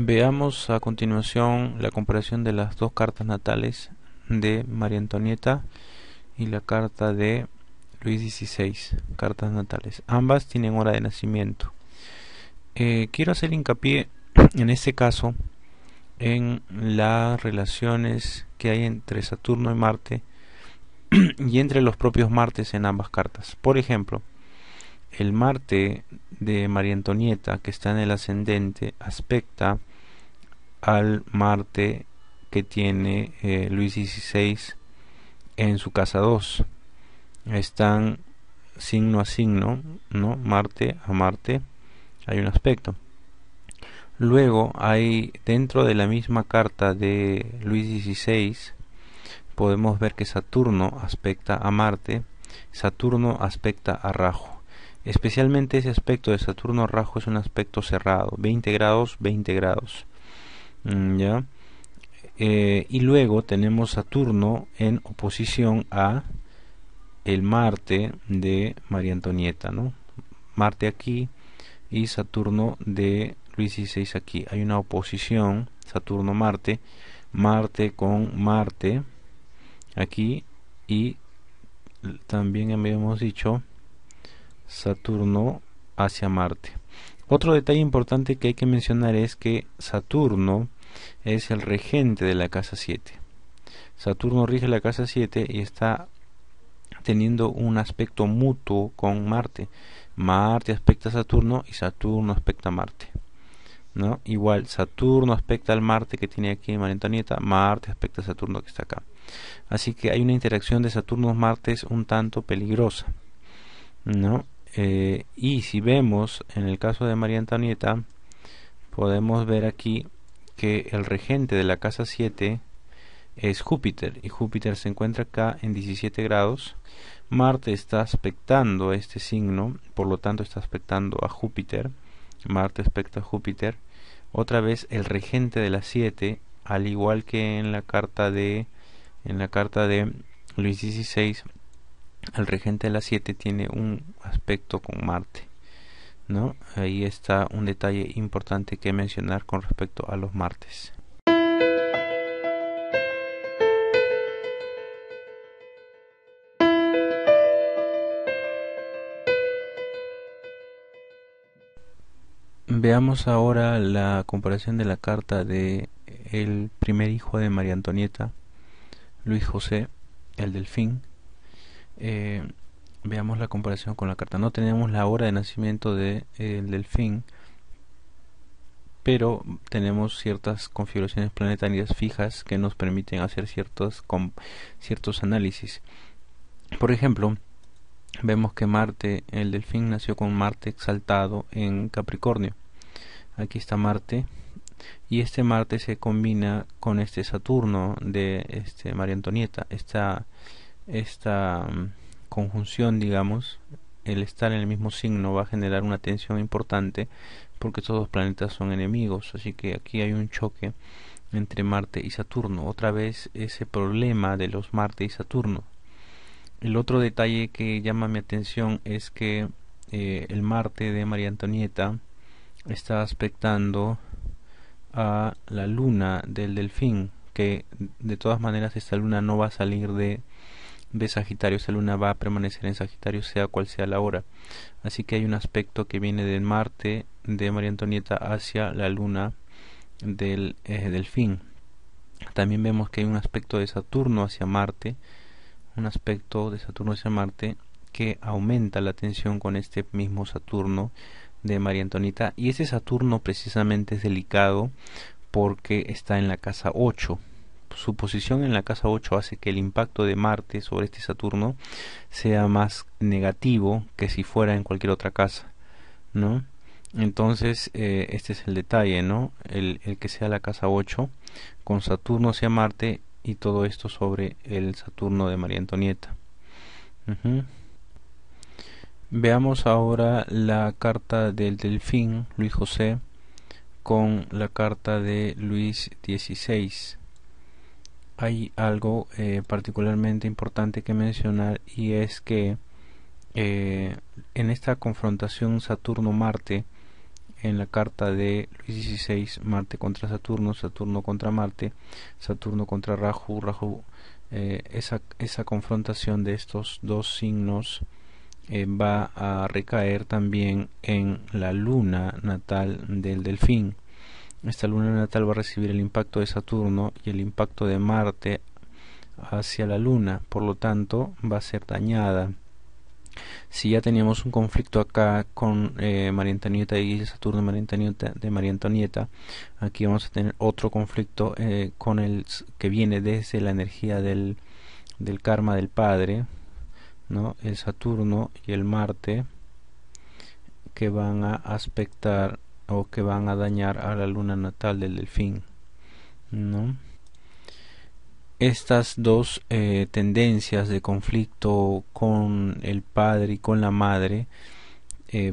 Veamos a continuación la comparación de las dos cartas natales de María Antonieta y la carta de Luis XVI, cartas natales. Ambas tienen hora de nacimiento. Quiero hacer hincapié en este caso en las relaciones que hay entre Saturno y Marte y entre los propios Martes en ambas cartas. Por ejemplo, el Marte de María Antonieta, que está en el ascendente, aspecta al Marte que tiene Luis XVI en su casa 2. Están signo a signo, ¿no? Marte a Marte hay un aspecto. Luego hay dentro de la misma carta de Luis XVI, podemos ver que Saturno aspecta a Marte, Saturno aspecta a Rajo. Especialmente ese aspecto de Saturno a Rajo es un aspecto cerrado, 20 grados, 20 grados. ¿Ya? Y luego tenemos Saturno en oposición a el Marte de María Antonieta, ¿no? Marte aquí y Saturno de Luis XVI aquí. Hay una oposición, Saturno-Marte, Marte con Marte aquí, y también habíamos dicho Saturno hacia Marte. Otro detalle importante que hay que mencionar es que Saturno es el regente de la casa 7. Saturno rige la casa 7 y está teniendo un aspecto mutuo con Marte. Marte aspecta a Saturno y Saturno aspecta a Marte, ¿no? Igual Saturno aspecta al Marte que tiene aquí en María Antonieta, Marte aspecta a Saturno que está acá. Así que hay una interacción de Saturno-Martes un tanto peligrosa, ¿no? Y si vemos en el caso de María Antonieta, podemos ver aquí que el regente de la casa 7 es Júpiter, y Júpiter se encuentra acá en 17 grados. Marte está aspectando este signo, por lo tanto está aspectando a Júpiter. Marte aspecta a Júpiter. Otra vez el regente de la 7, al igual que en la carta de Luis XVI, el regente de la 7 tiene un aspecto con Marte, ¿no? Ahí está un detalle importante que mencionar con respecto a los Martes. Veamos ahora la comparación de la carta de el primer hijo de María Antonieta, Luis José, el Delfín. Veamos la comparación con la carta. No tenemos la hora de nacimiento de el Delfín, pero tenemos ciertas configuraciones planetarias fijas que nos permiten hacer ciertos análisis. Por ejemplo, vemos que Marte, el Delfín, nació con Marte exaltado en Capricornio. Aquí está Marte, y este Marte se combina con este Saturno de María Antonieta. Esta conjunción, digamos, el estar en el mismo signo va a generar una tensión importante porque estos dos planetas son enemigos, así que aquí hay un choque entre Marte y Saturno. Otra vez ese problema de los Marte y Saturno. El otro detalle que llama mi atención es que el Marte de María Antonieta está aspectando a la luna del Delfín, que de todas maneras esta luna no va a salir de Sagitario. Esta luna va a permanecer en Sagitario sea cual sea la hora. Así que hay un aspecto que viene del Marte de María Antonieta hacia la luna del Delfín. También vemos que hay un aspecto de Saturno hacia Marte, que aumenta la tensión con este mismo Saturno de María Antonieta, y ese Saturno precisamente es delicado porque está en la casa 8. Su posición en la casa 8 hace que el impacto de Marte sobre este Saturno sea más negativo que si fuera en cualquier otra casa, ¿no? Entonces este es el detalle, ¿no? El que sea la casa 8 con Saturno hacia Marte, y todo esto sobre el Saturno de María Antonieta. Veamos ahora la carta del Delfín, Luis José, con la carta de Luis XVI. Hay algo particularmente importante que mencionar, y es que en esta confrontación Saturno-Marte, en la carta de Luis XVI, Marte contra Saturno, Saturno contra Marte, Saturno contra Rahu, esa confrontación de estos dos signos va a recaer también en la luna natal del Delfín. Esta luna natal va a recibir el impacto de Saturno y el impacto de Marte hacia la luna, por lo tanto va a ser dañada. Si ya teníamos un conflicto acá con María Antonieta y Saturno de María Antonieta, aquí vamos a tener otro conflicto con el que viene desde la energía del karma del padre, ¿no? El Saturno y el Marte, que van a aspectar o que van a dañar a la luna natal del Delfín, ¿no? Estas dos tendencias de conflicto con el padre y con la madre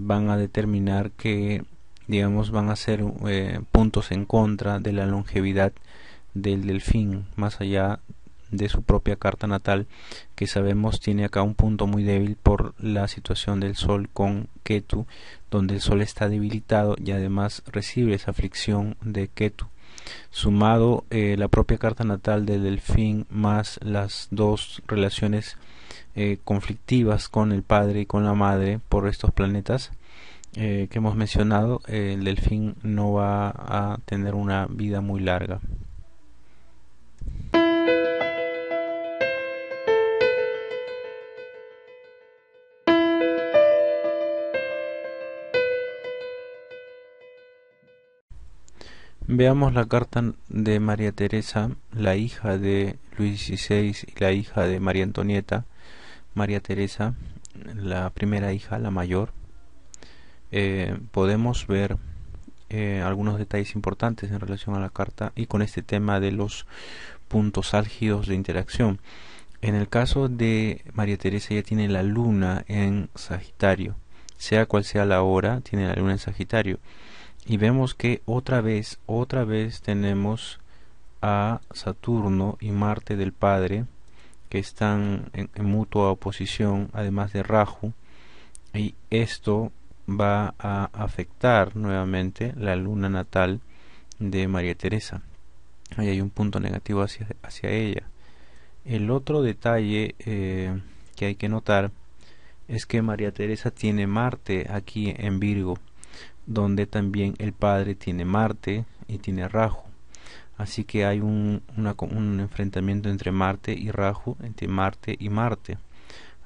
van a determinar que, digamos, van a ser puntos en contra de la longevidad del Delfín, más allá de su propia carta natal, que sabemos tiene acá un punto muy débil por la situación del Sol con Ketu, donde el Sol está debilitado y además recibe esa aflicción de Ketu. Sumado la propia carta natal del Delfín más las dos relaciones conflictivas con el padre y con la madre por estos planetas que hemos mencionado, el Delfín no va a tener una vida muy larga. Veamos la carta de María Teresa, la hija de Luis XVI y la hija de María Antonieta. María Teresa, la primera hija, la mayor. Podemos ver algunos detalles importantes en relación a la carta y con este tema de los puntos álgidos de interacción. En el caso de María Teresa, ella tiene la luna en Sagitario, sea cual sea la hora, tiene la luna en Sagitario. Y vemos que otra vez tenemos a Saturno y Marte del Padre, que están en mutua oposición, además de Rahu, y esto va a afectar nuevamente la luna natal de María Teresa. Ahí hay un punto negativo hacia ella. El otro detalle que hay que notar es que María Teresa tiene Marte aquí en Virgo, donde también el padre tiene Marte y tiene Rahu. Así que hay un enfrentamiento entre Marte y Rahu, entre Marte y Marte.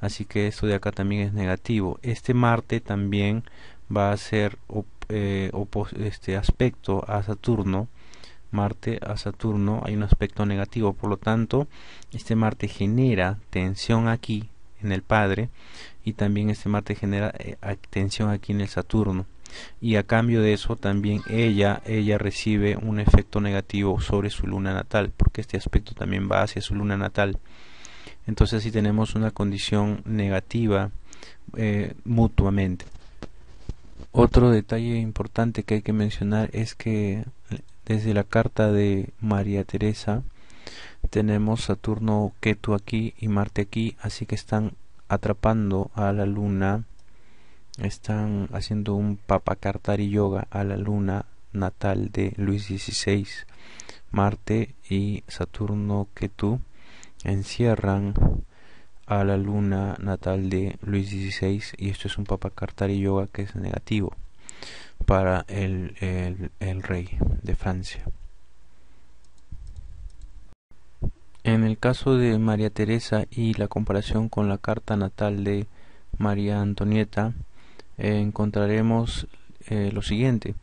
Así que esto de acá también es negativo. Este Marte también va a ser aspecto a Saturno. Marte a Saturno hay un aspecto negativo. Por lo tanto, este Marte genera tensión aquí en el padre y también este Marte genera tensión aquí en el Saturno. Y a cambio de eso también ella recibe un efecto negativo sobre su luna natal, porque este aspecto también va hacia su luna natal. Entonces sí tenemos una condición negativa mutuamente. Otro detalle importante que hay que mencionar es que desde la carta de María Teresa tenemos Saturno, Ketu aquí y Marte aquí, así que están atrapando a la luna, están haciendo un Papakartari Yoga a la luna natal de Luis XVI. Marte y Saturno, Ketu encierran a la luna natal de Luis XVI y esto es un Papakartari Yoga que es negativo para el rey de Francia. En el caso de María Teresa y la comparación con la carta natal de María Antonieta, encontraremos lo siguiente.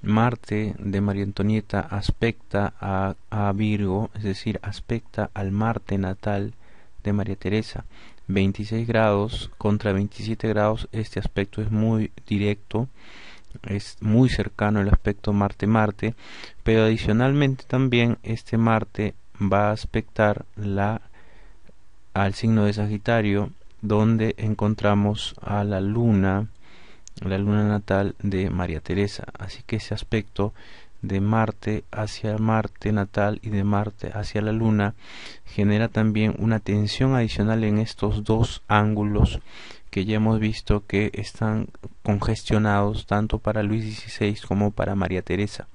Marte de María Antonieta aspecta a Virgo, es decir, aspecta al Marte natal de María Teresa. 26 grados contra 27 grados, este aspecto es muy directo, es muy cercano el aspecto Marte-Marte, pero adicionalmente también este Marte va a aspectar al signo de Sagitario, donde encontramos a la luna natal de María Teresa. Así que ese aspecto de Marte hacia Marte natal y de Marte hacia la Luna genera también una tensión adicional en estos dos ángulos que ya hemos visto que están congestionados tanto para Luis XVI como para María Teresa.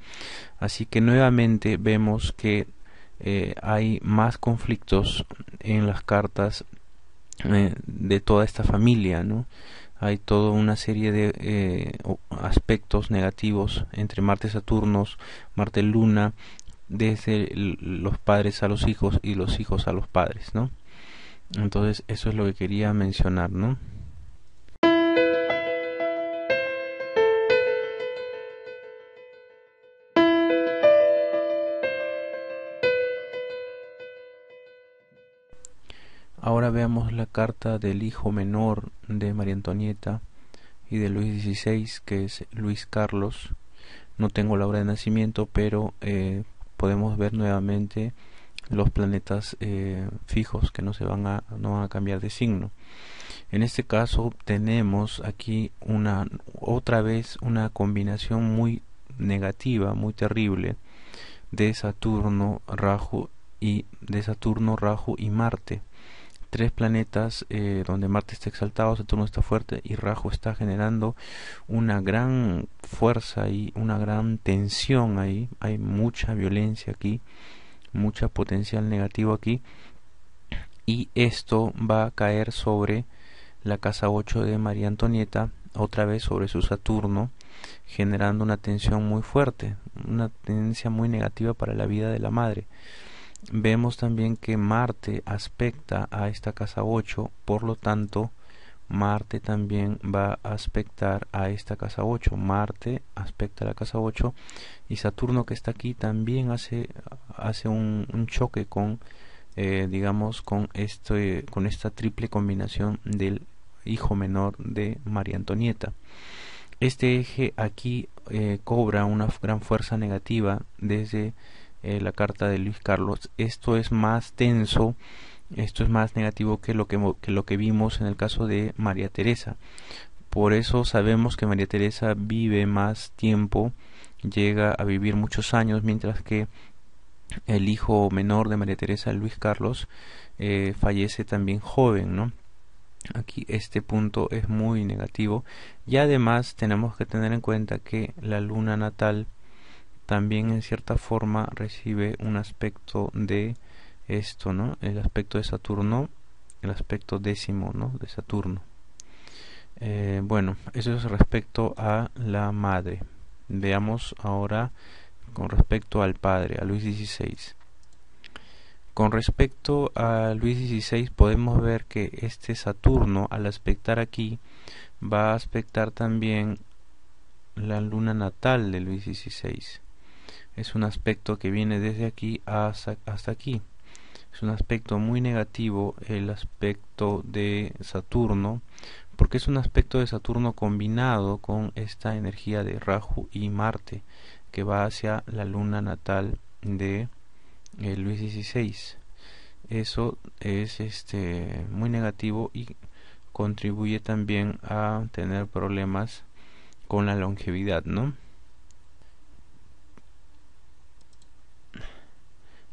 Así que nuevamente vemos que hay más conflictos en las cartas de toda esta familia, ¿no? Hay toda una serie de aspectos negativos entre Marte-Saturno, Marte-Luna, desde los padres a los hijos y los hijos a los padres, ¿no? Entonces eso es lo que quería mencionar, ¿no? Ahora veamos la carta del hijo menor de María Antonieta y de Luis XVI, que es Luis Carlos. No tengo la hora de nacimiento, pero podemos ver nuevamente los planetas fijos que no van a cambiar de signo. En este caso tenemos aquí otra vez una combinación muy negativa, muy terrible de Saturno, Rahu y Marte. Tres planetas donde Marte está exaltado, Saturno está fuerte y Rahu está generando una gran fuerza y una gran tensión ahí. Hay mucha violencia aquí, mucha potencial negativo aquí, y esto va a caer sobre la casa 8 de María Antonieta, otra vez sobre su Saturno, generando una tensión muy fuerte, una tendencia muy negativa para la vida de la madre. Vemos también que Marte aspecta a esta casa 8, por lo tanto Marte también va a aspectar a esta casa 8. Marte aspecta a la casa 8 y Saturno, que está aquí, también hace un choque con digamos con esta triple combinación del hijo menor de María Antonieta. Este eje aquí cobra una gran fuerza negativa desde la carta de Luis Carlos. Esto es más tenso, esto es más negativo que lo que vimos en el caso de María Teresa. Por eso sabemos que María Teresa vive más tiempo, llega a vivir muchos años, mientras que el hijo menor de María Teresa, Luis Carlos, fallece también joven, ¿no? Aquí este punto es muy negativo, y además tenemos que tener en cuenta que la luna natal también en cierta forma recibe un aspecto de esto, ¿no? El aspecto de Saturno, el aspecto décimo, ¿no? De Saturno. Bueno, eso es respecto a la madre. Veamos ahora con respecto al padre, a Luis XVI. Con respecto a Luis XVI podemos ver que este Saturno, al aspectar aquí, va a aspectar también la luna natal de Luis XVI. Es un aspecto que viene desde aquí hasta aquí. Es un aspecto muy negativo el aspecto de Saturno, porque es un aspecto de Saturno combinado con esta energía de Rahu y Marte, que va hacia la luna natal de Luis XVI. Eso es muy negativo y contribuye también a tener problemas con la longevidad, ¿no?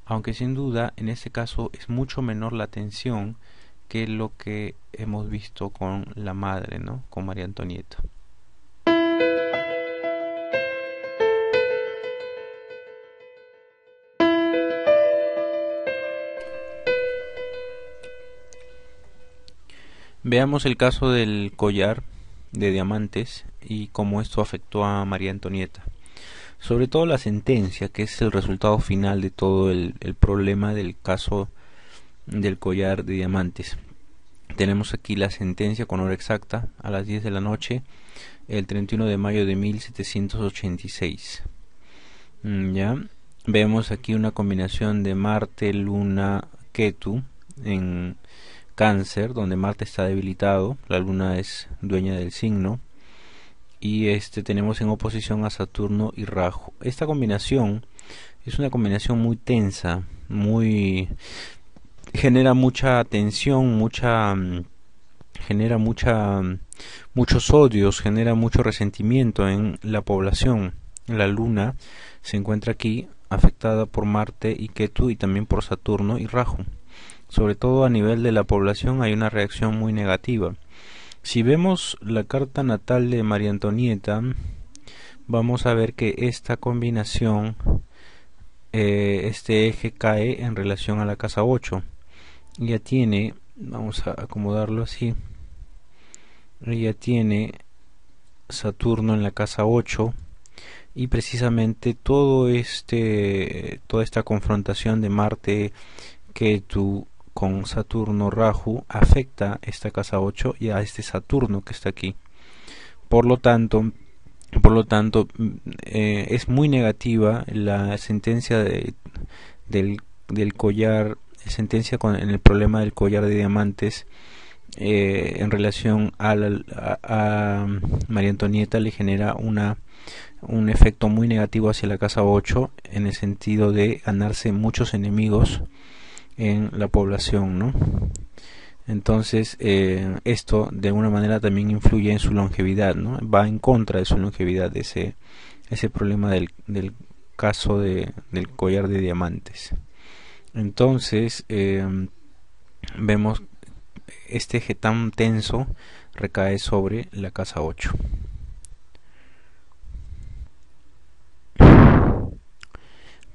Aunque sin duda en este caso es mucho menor la tensión que lo que hemos visto con la madre, ¿no? Con María Antonieta. Veamos el caso del collar de diamantes y cómo esto afectó a María Antonieta. Sobre todo la sentencia, que es el resultado final de todo el problema del caso del collar de diamantes. Tenemos aquí la sentencia con hora exacta a las 10 de la noche, el 31 de mayo de 1786. Ya vemos aquí una combinación de Marte, Luna, Ketu en Cáncer, donde Marte está debilitado, la Luna es dueña del signo, y tenemos en oposición a Saturno y Rahu. Esta combinación es una combinación muy tensa, genera mucha tensión, muchos odios, genera mucho resentimiento en la población, la luna se encuentra aquí afectada por Marte y Ketu y también por Saturno y Rahu. Sobre todo a nivel de la población hay una reacción muy negativa. Si vemos la carta natal de María Antonieta, vamos a ver que esta combinación, este eje cae en relación a la casa 8. Ya tiene, vamos a acomodarlo así, ya tiene Saturno en la casa 8 y precisamente toda esta confrontación de Marte Ketu con Saturno Rahu afecta esta casa 8 y a este Saturno que está aquí. Por lo tanto, es muy negativa la sentencia del collar, sentencia en el problema del collar de diamantes. En relación a María Antonieta le genera un efecto muy negativo hacia la casa 8 en el sentido de ganarse muchos enemigos en la población, ¿no? Entonces esto de alguna manera también influye en su longevidad, ¿no? Va en contra de su longevidad ese problema del caso del collar de diamantes. Entonces vemos este eje tan tenso recae sobre la casa 8.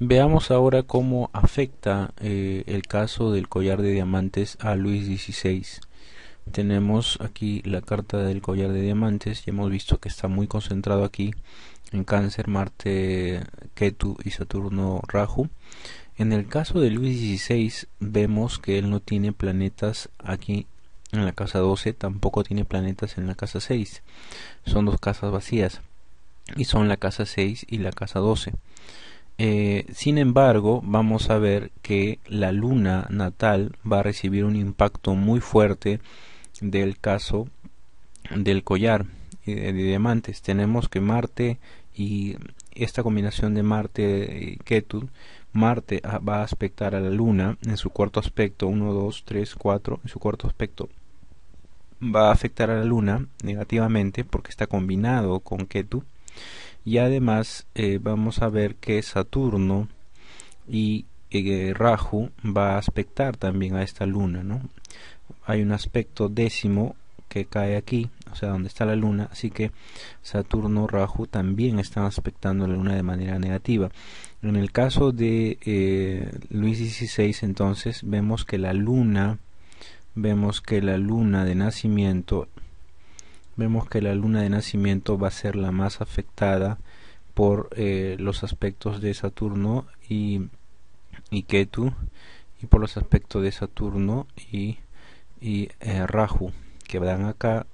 Veamos ahora cómo afecta el caso del collar de diamantes a Luis XVI. Tenemos aquí la carta del collar de diamantes. Ya hemos visto que está muy concentrado aquí en Cáncer, Marte, Ketu y Saturno, Rahu. En el caso de Luis XVI vemos que él no tiene planetas aquí en la casa 12, tampoco tiene planetas en la casa 6. Son dos casas vacías y son la casa 6 y la casa 12. Sin embargo, vamos a ver que la luna natal va a recibir un impacto muy fuerte del caso del collar de diamantes. Tenemos que Marte y esta combinación de Marte y Ketu, Marte va a aspectar a la luna en su cuarto aspecto, 1, 2, 3, 4, en su cuarto aspecto va a afectar a la luna negativamente porque está combinado con Ketu. Y además vamos a ver que Saturno y Rahu va a aspectar también a esta luna, ¿no? Hay un aspecto décimo que cae aquí, o sea, donde está la luna, así que Saturno, Rahu también están aspectando a la luna de manera negativa. En el caso de Luis XVI, entonces, vemos que la luna de nacimiento va a ser la más afectada por los aspectos de Saturno y Ketu, y por los aspectos de Saturno y Rahu que dan acá,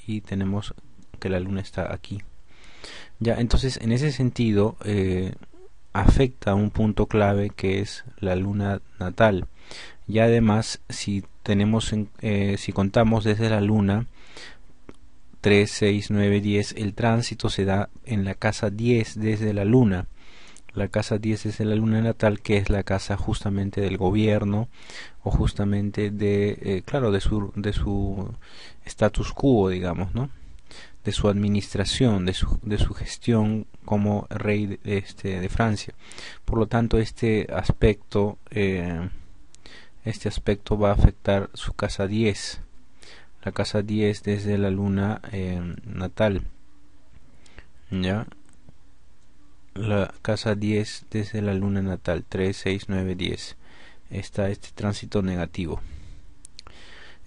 y tenemos que la luna está aquí. Ya, entonces en ese sentido afecta un punto clave que es la luna natal. Y además si contamos desde la luna 3, 6, 9, 10, el tránsito se da en la casa 10 desde la luna. La casa 10 desde la luna natal, que es la casa justamente del gobierno, o justamente de su status quo, digamos, ¿no? De su administración, de su gestión como rey de Francia. Por lo tanto, este aspecto va a afectar su casa 10. La casa 10 desde la luna natal, ya, la casa 10 desde la luna natal, 3, 6, 9, 10, está este tránsito negativo.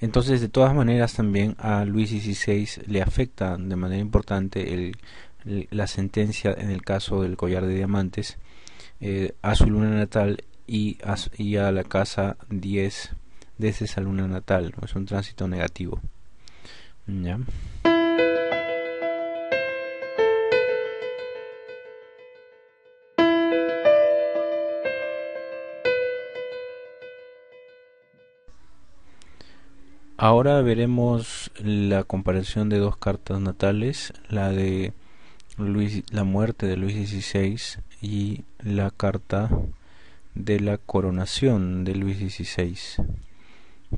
Entonces, de todas maneras, también a Luis XVI le afecta de manera importante la sentencia en el caso del collar de diamantes a su luna natal y a la casa 10 desde esa luna natal. Es un tránsito negativo. ¿Ya? Ahora veremos la comparación de dos cartas natales, la de la muerte de Luis XVI y la carta de la coronación de Luis XVI.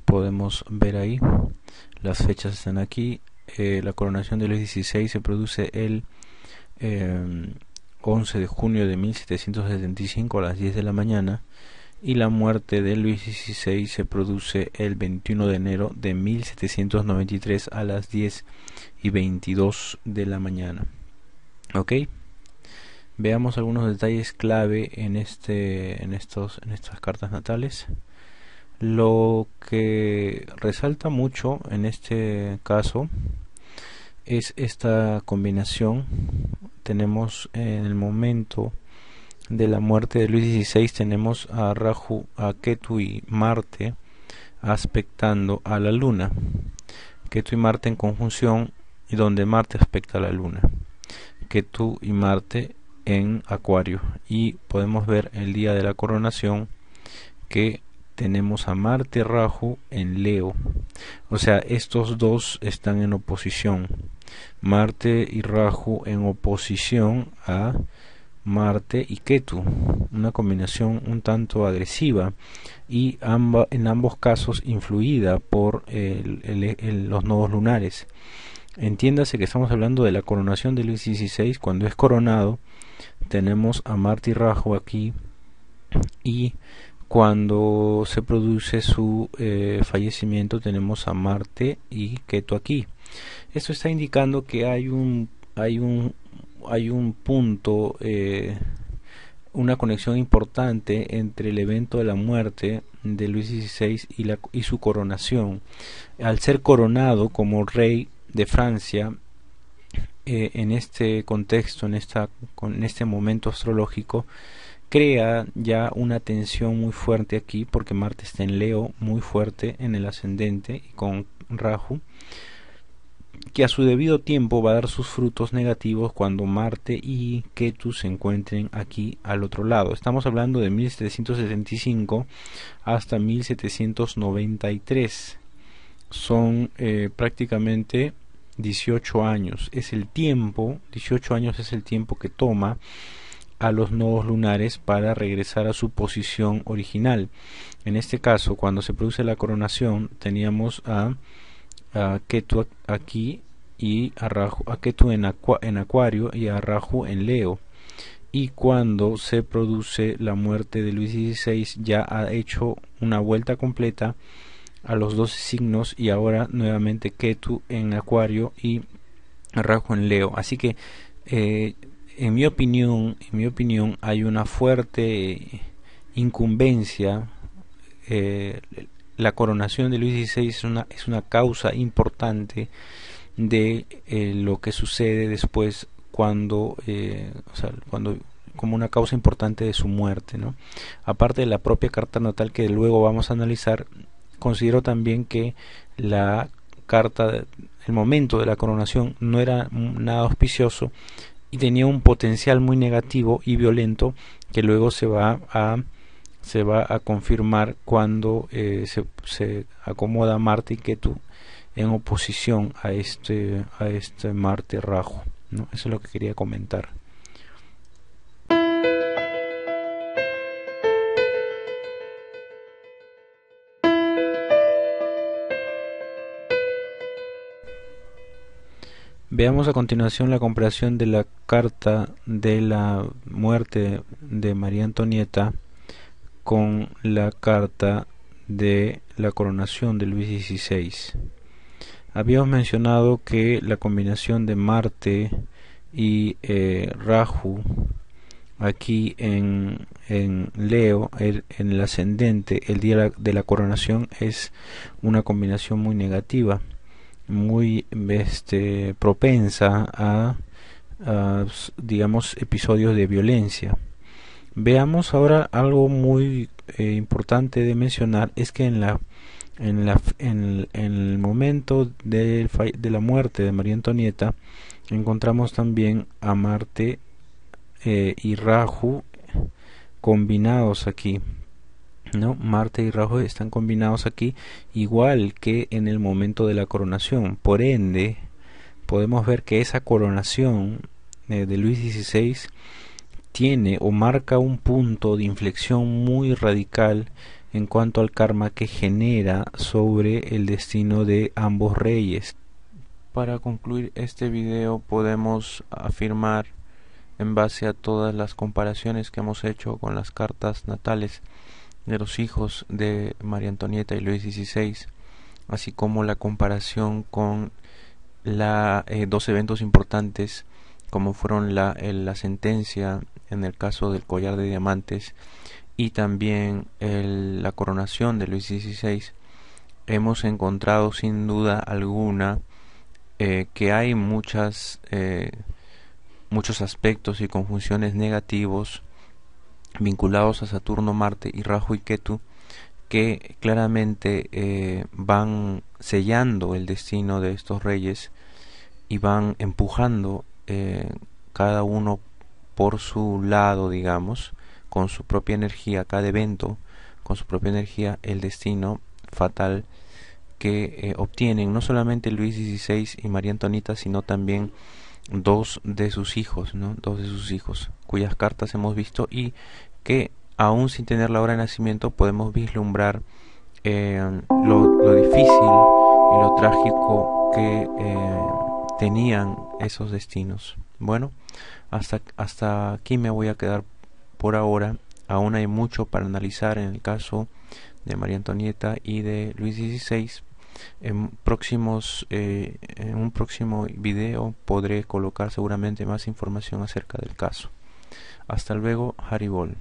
Podemos ver ahí, las fechas están aquí. La coronación de Luis XVI se produce el 11 de junio de 1775 a las 10 de la mañana, y la muerte de Luis XVI se produce el 21 de enero de 1793 a las 10:22 de la mañana. Ok, veamos algunos detalles clave en estas cartas natales. Lo que resalta mucho en este caso es esta combinación. Tenemos en el momento de la muerte de Luis XVI, tenemos a Rahu, a Ketu y Marte aspectando a la Luna. Ketu y Marte en conjunción, y donde Marte aspecta a la Luna. Ketu y Marte en Acuario, y podemos ver el día de la coronación que tenemos a Marte y Rahu en Leo. O sea, estos dos están en oposición. Marte y Rahu en oposición a Marte y Ketu, una combinación un tanto agresiva, y en ambos casos influida por los nodos lunares. Entiéndase que estamos hablando de la coronación de Luis XVI. Cuando es coronado tenemos a Marte y Rahu aquí, y cuando se produce su fallecimiento tenemos a Marte y Ketu aquí. Esto está indicando que hay un punto, una conexión importante entre el evento de la muerte de Luis XVI y su coronación. Al ser coronado como rey de Francia, en este contexto, en este momento astrológico, crea ya una tensión muy fuerte aquí, porque Marte está en Leo, muy fuerte en el ascendente, y con Rahu, que a su debido tiempo va a dar sus frutos negativos cuando Marte y Ketu se encuentren aquí al otro lado. Estamos hablando de 1775 hasta 1793. Son prácticamente 18 años. 18 años es el tiempo que toma a los nodos lunares para regresar a su posición original. En este caso, cuando se produce la coronación, teníamos a Ketu aquí, y a Ketu en Acuario y a Rahu en Leo. Y cuando se produce la muerte de Luis XVI, ya ha hecho una vuelta completa a los dos signos, y ahora nuevamente Ketu en Acuario y Rahu en Leo. Así que en mi opinión hay una fuerte incumbencia. La coronación de Luis XVI es una causa importante de lo que sucede después, cuando como una causa importante de su muerte, ¿no? Aparte de la propia carta natal que luego vamos a analizar, considero también que la carta, el momento de la coronación no era nada auspicioso y tenía un potencial muy negativo y violento, que luego se va a confirmar cuando se acomoda Marte y Ketu en oposición a este Marte Rahu, ¿no? Eso es lo que quería comentar. Veamos a continuación la comparación de la carta de la muerte de María Antonieta con la carta de la coronación de Luis XVI. Habíamos mencionado que la combinación de Marte y Rahu aquí en Leo, en el ascendente, el día de la coronación, es una combinación muy negativa, muy propensa a digamos, episodios de violencia. Veamos ahora algo muy importante de mencionar, es que en el momento de la muerte de María Antonieta encontramos también a Marte y Rahu combinados aquí, ¿no? Marte y Rahu están combinados aquí, igual que en el momento de la coronación. Por ende, podemos ver que esa coronación de Luis XVI tiene o marca un punto de inflexión muy radical en cuanto al karma que genera sobre el destino de ambos reyes. Para concluir este video, podemos afirmar en base a todas las comparaciones que hemos hecho con las cartas natales de los hijos de María Antonieta y Luis XVI, así como la comparación con dos eventos importantes como fueron la sentencia en el caso del collar de diamantes y también la coronación de Luis XVI, hemos encontrado sin duda alguna que hay muchos aspectos y conjunciones negativos vinculados a Saturno, Marte y Rahu y Ketu que claramente van sellando el destino de estos reyes y van empujando cada uno por su lado, digamos, con su propia energía, cada evento con su propia energía, el destino fatal que obtienen no solamente Luis XVI y María Antonieta, sino también dos de sus hijos, ¿no? Dos de sus hijos, cuyas cartas hemos visto y que aún sin tener la hora de nacimiento podemos vislumbrar lo difícil y lo trágico que tenían esos destinos. Bueno, hasta aquí me voy a quedar por ahora. Aún hay mucho para analizar en el caso de María Antonieta y de Luis XVI. En un próximo video podré colocar seguramente más información acerca del caso. Hasta luego, Haribol.